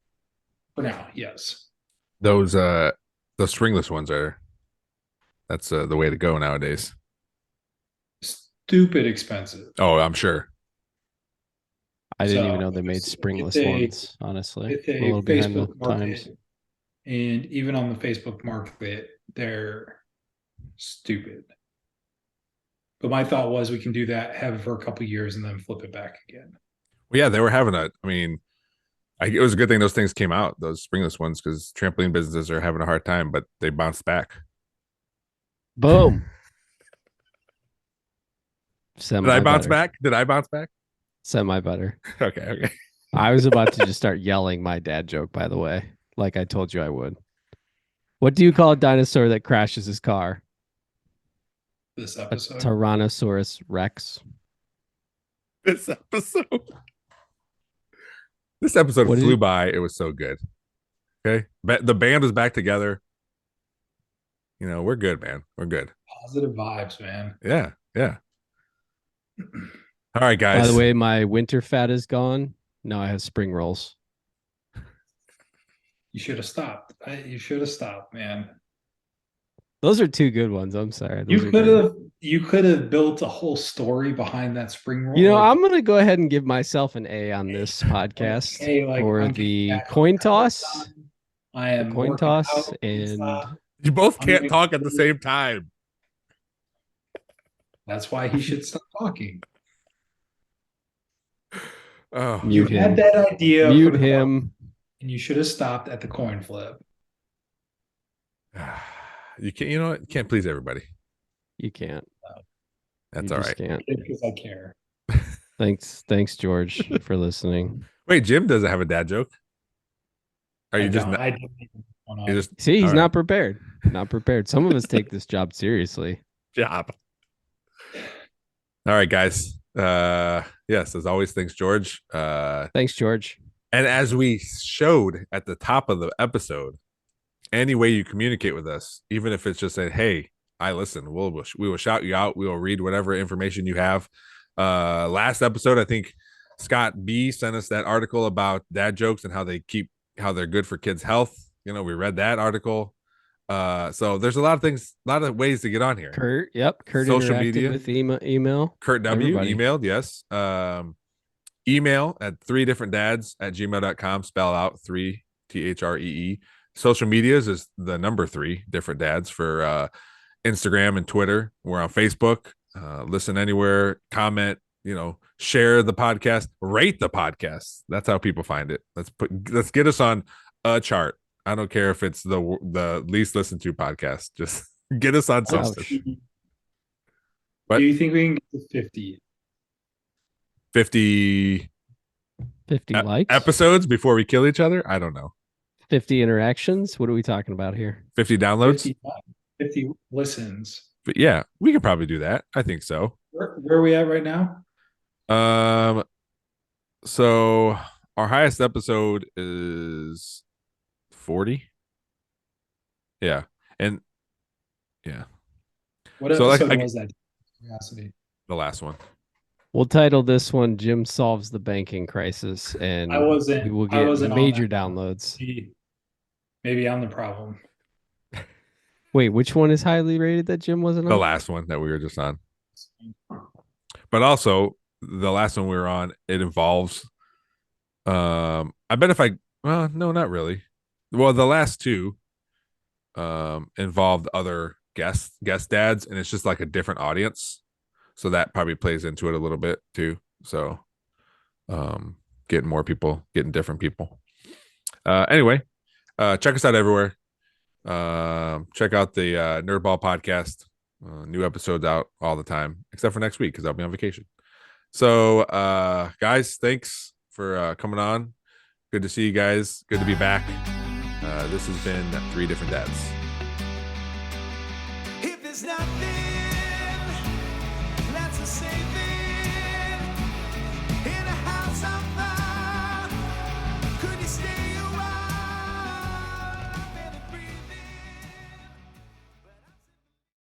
For now, yes. Those springless ones that's the way to go nowadays. Stupid expensive. Oh, I'm sure. I didn't So, even know they made it's springless a- ones, honestly. It's I'm a a little behind the Facebook market, times. and even on the Facebook market, they're stupid. But my thought was we can do that, have it for a couple years, and then flip it back again. Well, yeah, they were having it was a good thing those things came out, those springless ones, because trampoline businesses are having a hard time, but they bounced back. Boom. Did I bounce back? Did I bounce back? Semi better. Okay. I was about to just start yelling my dad joke, by the way, like I told you I would. What do you call a dinosaur that crashes his car? This A episode. Tyrannosaurus Rex. This episode What did flew you- by. It was so good. Okay. The band was back together. We're good, man. We're good. Positive vibes, man. Yeah. All right, guys. By the way, my winter fat is gone. Now I have spring rolls. You should have stopped. You should have stopped, man. Those are two good ones. I'm sorry. Those You are could great. have. You could have built a whole story behind that spring roll. I'm gonna go ahead and give myself an A on this podcast for I'm the getting back coin on toss. done. I am Coin working toss out and stuff. You both I'm can't gonna- talk at the same time. That's why he should stop talking. Oh, Mute You had him. that idea. for Mute the coin, him. and you should have stopped at the coin flip. you can't. You know what? You can't please everybody. You can't. That's You all just right. Can't. Because I care. Thanks, George, for listening. Wait, Jim doesn't have a dad joke. Are you just? I didn't even want You to. just See, he's all not right. prepared. Not prepared. Some of us take this job seriously. Job. All right, guys. Yes, as always, thanks, George. Thanks, George. And as we showed at the top of the episode, any way you communicate with us, even if it's just saying, "Hey, I listen," we will shout you out. We will read whatever information you have. Last episode, I think Scott B sent us that article about dad jokes and how they're good for kids' health. We read that article. So there's a lot of things, a lot of ways to get on here. Kurt, yep. Kurt Social interacted media. with email. Kurt W Everybody. emailed, yes. Email at 3differentdads@gmail.com, spell out 3 THREE. Social medias is the number 3 different dads for Instagram and Twitter. We're on Facebook. Listen anywhere, comment, share the podcast, rate the podcast. That's how people find it. Let's get us on a chart. I don't care if it's the least listened to podcast. Just get us on something. What? Do you think we can get to 50? 50 likes. episodes before we kill each other? I don't know. 50 interactions. What are we talking about here? 50 downloads? 50 listens. But yeah, we could probably do that. I think so. Where are we at right now? So our highest episode is 40. Yeah. And yeah, What So, episode like, was that? Curiosity. the last one. We'll title this one "Jim Solves the Banking Crisis," and I wasn't. we will I get wasn't on major that. downloads. Maybe I'm the problem. Wait, which one is highly rated that Jim wasn't on? The last one that we were just on. But also the last one we were on, it involves I bet no, not really. Well, the last two involved other guest dads, and it's just like a different audience. So that probably plays into it a little bit too. So getting more people, getting different people. Anyway, check us out everywhere. Check out the Nerdball podcast. New episodes out all the time, except for next week because I'll be on vacation. So guys, thanks for coming on. Good to see you guys. Good to be back. This has been 3 Different Dads. If there's not